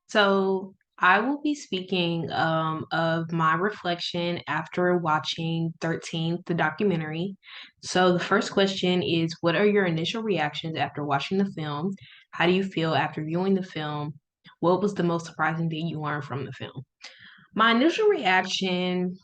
So I will be speaking of my reflection after watching 13th, the documentary. So the first question is, what are your initial reactions after watching the film? How do you feel after viewing the film? What was the most surprising thing you learned from the film? My initial reaction,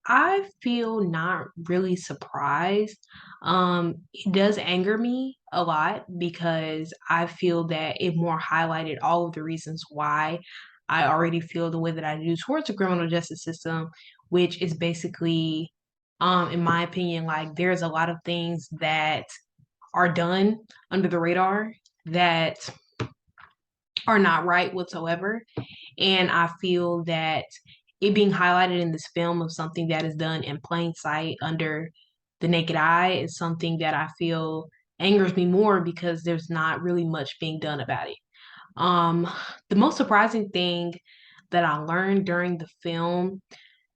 I feel not really surprised. It does anger me a lot because I feel that it more highlighted all of the reasons why I already feel the way that I do towards the criminal justice system, which is basically, in my opinion, like there's a lot of things that are done under the radar that are not right whatsoever. And I feel that it being highlighted in this film of something that is done in plain sight under the naked eye is something that I feel angers me more because there's not really much being done about it. Um, the most surprising thing that I learned during the film,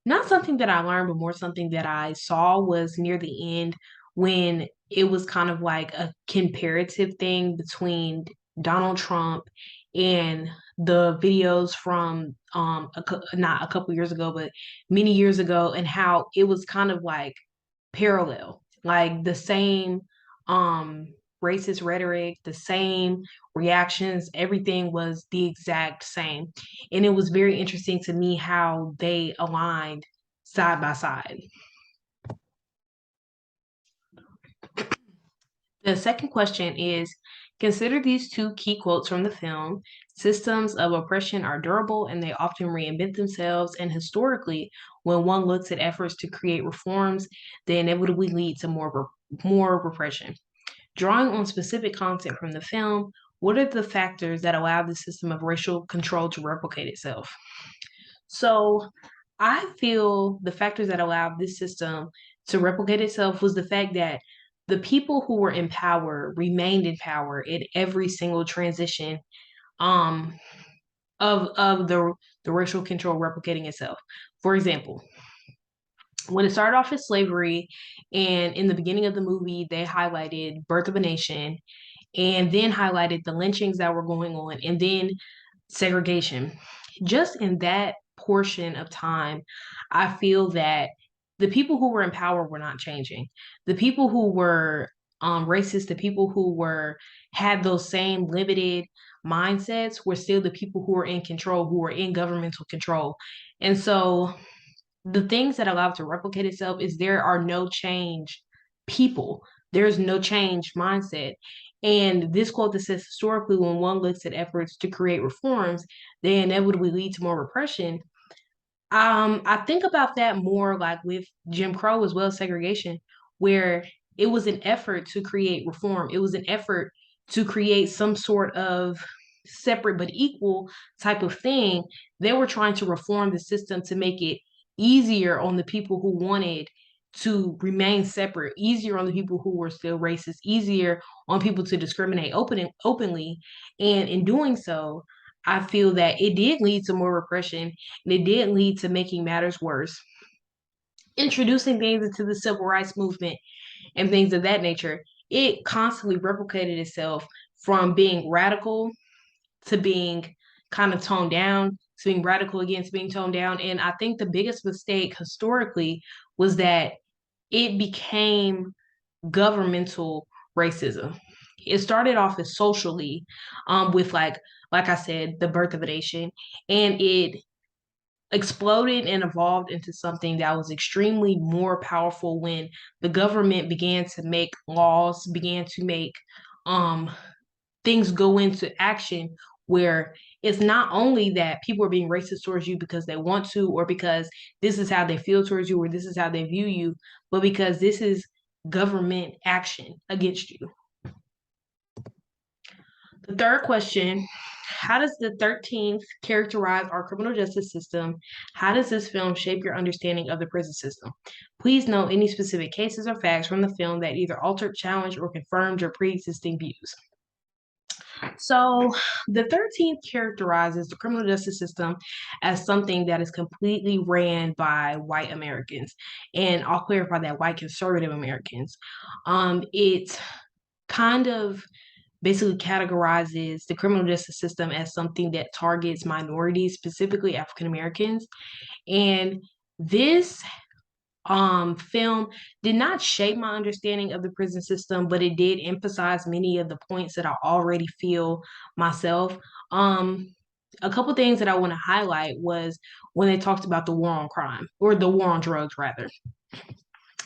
not something that I learned, but more something that I saw was near the end when it was kind of like a comparative thing between Donald Trump and the videos from not a couple years ago, but many years ago, and how it was kind of like parallel, like the same um racist rhetoric, the same reactions, everything was the exact same. And it was very interesting to me how they aligned side by side. The second question is, consider these two key quotes from the film. Systems of oppression are durable and they often reinvent themselves. And historically, when one looks at efforts to create reforms, they inevitably lead to more repression. Drawing on specific content from the film, what are the factors that allow the system of racial control to replicate itself? So I feel the factors that allowed this system to replicate itself was the fact that the people who were in power remained in power in every single transition um, of the racial control replicating itself. For example, when it started off as slavery, and in the beginning of the movie, they highlighted Birth of a Nation, and then highlighted the lynchings that were going on, and then segregation. Just in that portion of time, I feel that the people who were in power were not changing. The people who were racist, the people who were had those same limited mindsets were still the people who were in control, who were in governmental control. And so the things that allow it to replicate itself is there are no change people. There's no change mindset. And this quote that says historically, when one looks at efforts to create reforms, they inevitably lead to more repression. I think about that more like with Jim Crow as well as segregation, where it was an effort to create reform. It was an effort to create some sort of separate but equal type of thing. They were trying to reform the system to make it easier on the people who wanted to remain separate, easier on the people who were still racist, easier on people to discriminate openly. And in doing so, I feel that it did lead to more repression and it did lead to making matters worse. Introducing things into the civil rights movement and things of that nature, it constantly replicated itself from being radical to being kind of toned down, to being radical against being toned down. And I think the biggest mistake historically was that it became governmental racism. It started off as socially, with like I said, the birth of a nation, and it exploded and evolved into something that was extremely more powerful when the government began to make laws, began to make um, things go into action where it's not only that people are being racist towards you because they want to or because this is how they feel towards you or this is how they view you, but because this is government action against you. The third question, how does the 13th characterize our criminal justice system? How does this film shape your understanding of the prison system? Please note any specific cases or facts from the film that either altered, challenged, or confirmed your pre existing views. So, the 13th characterizes the criminal justice system as something that is completely ran by white Americans. And I'll clarify that white conservative Americans. It kind of basically categorizes the criminal justice system as something that targets minorities, specifically African Americans. And this film did not shape my understanding of the prison system, but it did emphasize many of the points that I already feel myself. A couple things that I want to highlight was when they talked about the war on crime, or the war on drugs rather.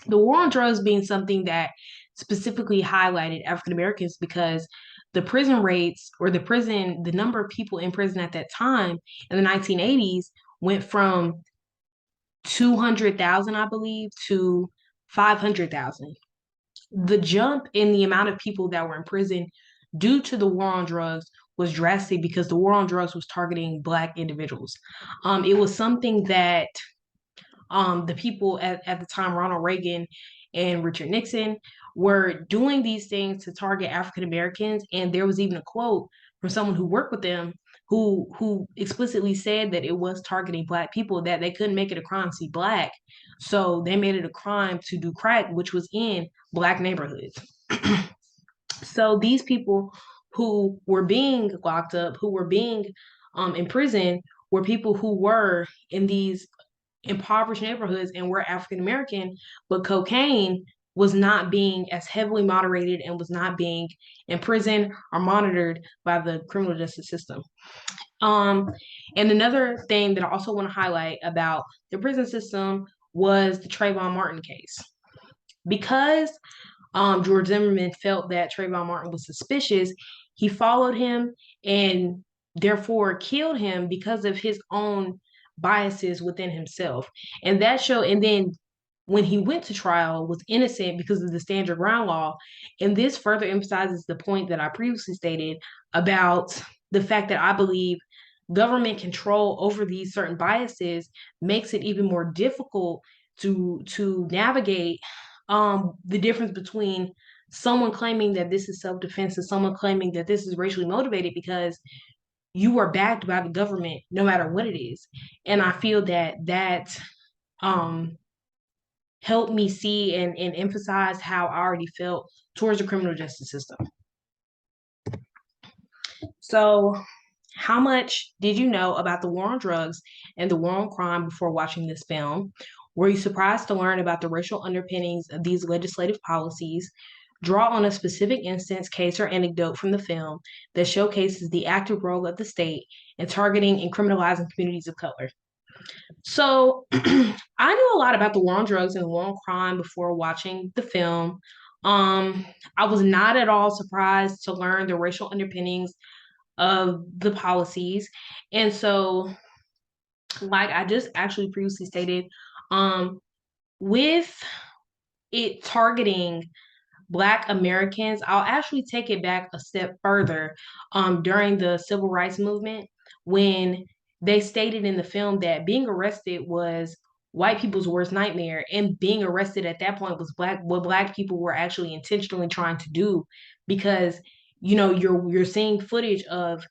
The war on drugs being something that specifically highlighted African Americans because the prison rates, or the number of people in prison at that time in the 1980s went from 200,000, I believe, to 500,000. The jump in the amount of people that were in prison due to the war on drugs was drastic because the war on drugs was targeting Black individuals. It was something that the people at the time, Ronald Reagan and Richard Nixon, were doing these things to target African Americans. And there was even a quote from someone who worked with them who explicitly said that it was targeting Black people, that they couldn't make it a crime to be Black. So they made it a crime to do crack, which was in Black neighborhoods. So these people who were being locked up, who were being in prison, were people who were in these impoverished neighborhoods and were African American, but cocaine was not being as heavily moderated and was not being imprisoned or monitored by the criminal justice system. Um, and another thing that I also want to highlight about the prison system was the Trayvon Martin case. Because George Zimmerman felt that Trayvon Martin was suspicious, he followed him and therefore killed him because of his own biases within himself. And that show, and then when he went to trial, was innocent because of the stand your ground law. And this further emphasizes the point that I previously stated about the fact that I believe government control over these certain biases makes it even more difficult to navigate the difference between someone claiming that this is self-defense and someone claiming that this is racially motivated, because you are backed by the government no matter what it is. And I feel that um helped me see and emphasize how I already felt towards the criminal justice system. So how much did you know about the war on drugs and the war on crime before watching this film? Were you surprised to learn about the racial underpinnings of these legislative policies? Draw on a specific instance, case, or anecdote from the film that showcases the active role of the state in targeting and criminalizing communities of color. So I knew a lot about the war on drugs and the war on crime before watching the film. Um, I was not at all surprised to learn the racial underpinnings of the policies. And so, like I just actually previously stated, um, with it targeting Black Americans, I'll actually take it back a step further. During the civil rights movement, when they stated in the film that being arrested was white people's worst nightmare, and being arrested at that point was what Black people were actually intentionally trying to do, because you're seeing footage of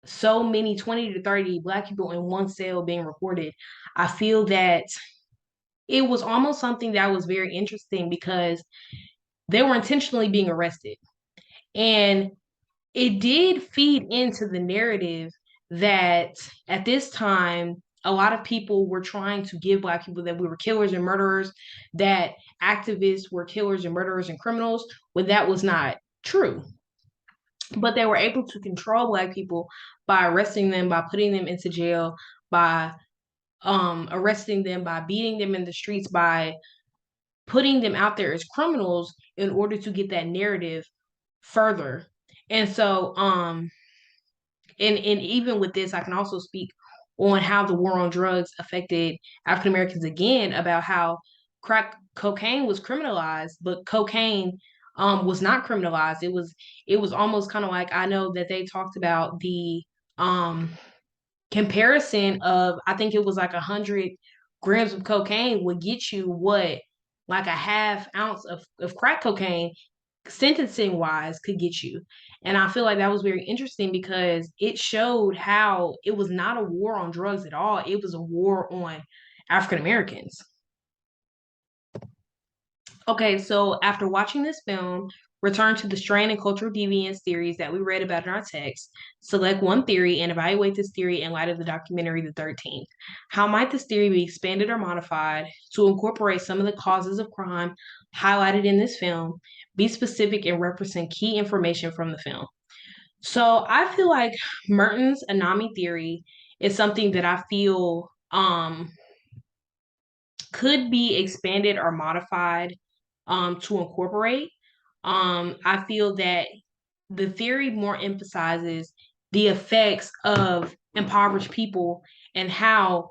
so many 20 to 30 Black people in one cell being recorded. I feel that it was almost something that was very interesting because they were intentionally being arrested. And it did feed into the narrative that at this time, a lot of people were trying to give Black people that we were killers and murderers, that activists were killers and murderers and criminals, when that was not true. But they were able to control Black people by arresting them, by putting them into jail, by arresting them, by beating them in the streets, by putting them out there as criminals in order to get that narrative further. And so, and even with this, I can also speak on how the war on drugs affected African Americans again, about how crack cocaine was criminalized, but cocaine was not criminalized. It was almost kind of like, I know that they talked about the um comparison of, I think it was like 100 grams of cocaine would get you what, like a half ounce of crack cocaine, sentencing wise, could get you. And I feel like that was very interesting because it showed how it was not a war on drugs at all. It was a war on African Americans. Okay, so after watching this film, Return to the strain and cultural deviance theories that we read about in our text. Select one theory and evaluate this theory in light of the documentary The 13th. How might this theory be expanded or modified to incorporate some of the causes of crime highlighted in this film? Be specific and represent key information from the film. So I feel like Merton's Anami theory is something that I feel could be expanded or modified to incorporate. I feel that the theory more emphasizes the effects of impoverished people and how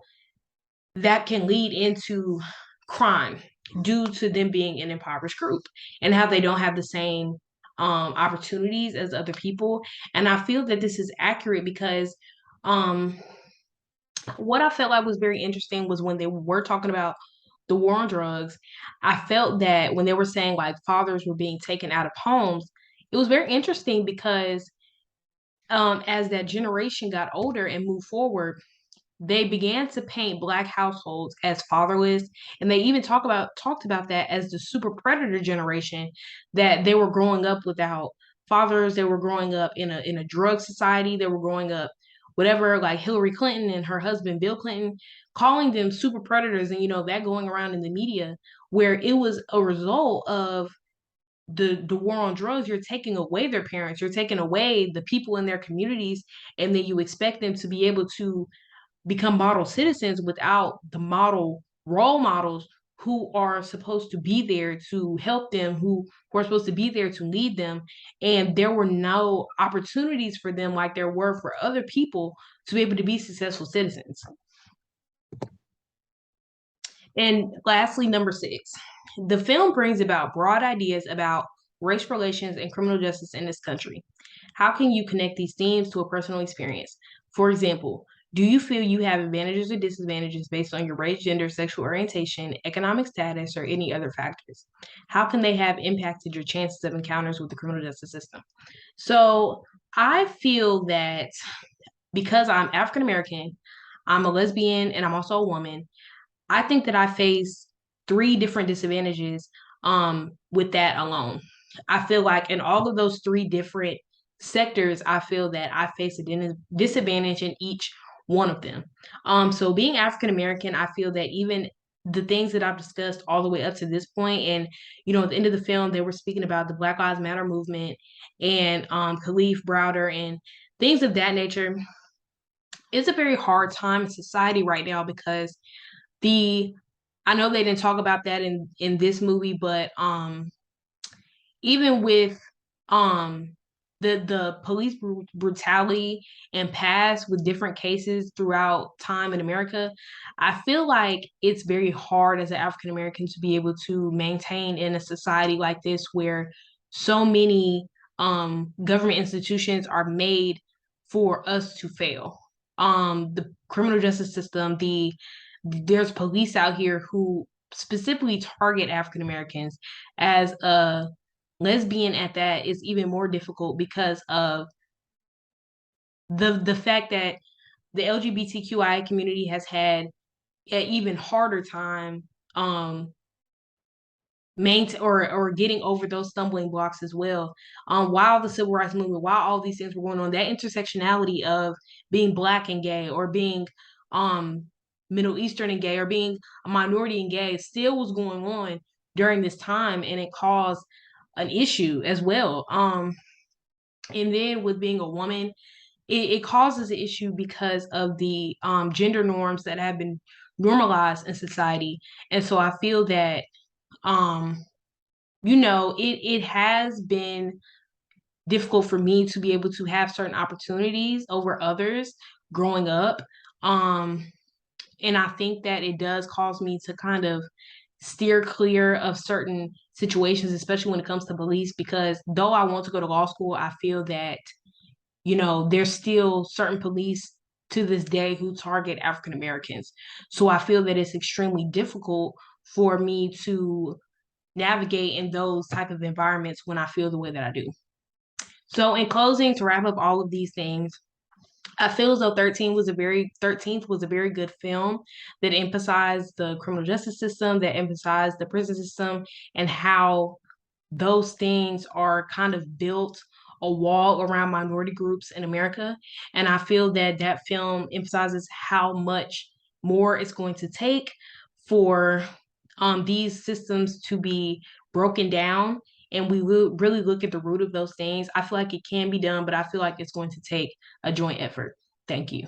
that can lead into crime due to them being an impoverished group and how they don't have the same opportunities as other people. And I feel that this is accurate because um, what I felt like was very interesting was when they were talking about the war on drugs. I felt that when they were saying like fathers were being taken out of homes, it was very interesting because as that generation got older and moved forward, they began to paint Black households as fatherless, and they even talked about that as the super predator generation, that they were growing up without fathers. They were growing up in a drug society. They were growing up whatever, like Hillary Clinton and her husband Bill Clinton, calling them super predators, and that going around in the media, where it was a result of the war on drugs. You're taking away their parents, you're taking away the people in their communities, and then you expect them to be able to become model citizens without the model role models who are supposed to be there to help them, who are supposed to be there to lead them. And there were no opportunities for them like there were for other people to be able to be successful citizens. And lastly, number 6, the film brings about broad ideas about race relations and criminal justice in this country. How can you connect these themes to a personal experience? For example, do you feel you have advantages or disadvantages based on your race, gender, sexual orientation, economic status, or any other factors? How can they have impacted your chances of encounters with the criminal justice system? So I feel that because I'm African American, I'm a lesbian, and I'm also a woman, I think that I face 3 different disadvantages with that alone. I feel like in all of those 3 different sectors, I feel that I face a disadvantage in each one of them. So being African American, I feel that even the things that I've discussed all the way up to this point, and at the end of the film, they were speaking about the Black Lives Matter movement and Khalif Browder and things of that nature. It's a very hard time in society right now because the I know they didn't talk about that in this movie, but even with um the police brutality and past with different cases throughout time in America, I feel like it's very hard as an African American to be able to maintain in a society like this where so many government institutions are made for us to fail. The criminal justice system, there's police out here who specifically target African Americans. As a lesbian at that is even more difficult because of the fact that the LGBTQI community has had an even harder time maintain or getting over those stumbling blocks as well. While the civil rights movement, while all these things were going on, that intersectionality of being Black and gay, or being um Middle Eastern and gay, or being a minority and gay still was going on during this time, and it caused an issue as well. And then with being a woman, it causes an issue because of the gender norms that have been normalized in society. And so I feel that um it has been difficult for me to be able to have certain opportunities over others growing up. Um, and I think that it does cause me to kind of steer clear of certain situations, especially when it comes to police, because though I want to go to law school, I feel that, there's still certain police to this day who target African Americans. So I feel that it's extremely difficult for me to navigate in those type of environments when I feel the way that I do. So in closing, to wrap up all of these things, I feel as though 13th was a very good film that emphasized the criminal justice system, that emphasized the prison system, and how those things are kind of built a wall around minority groups in America. And I feel that that film emphasizes how much more it's going to take for these systems to be broken down. And we will really look at the root of those things. I feel like it can be done, but I feel like it's going to take a joint effort. Thank you.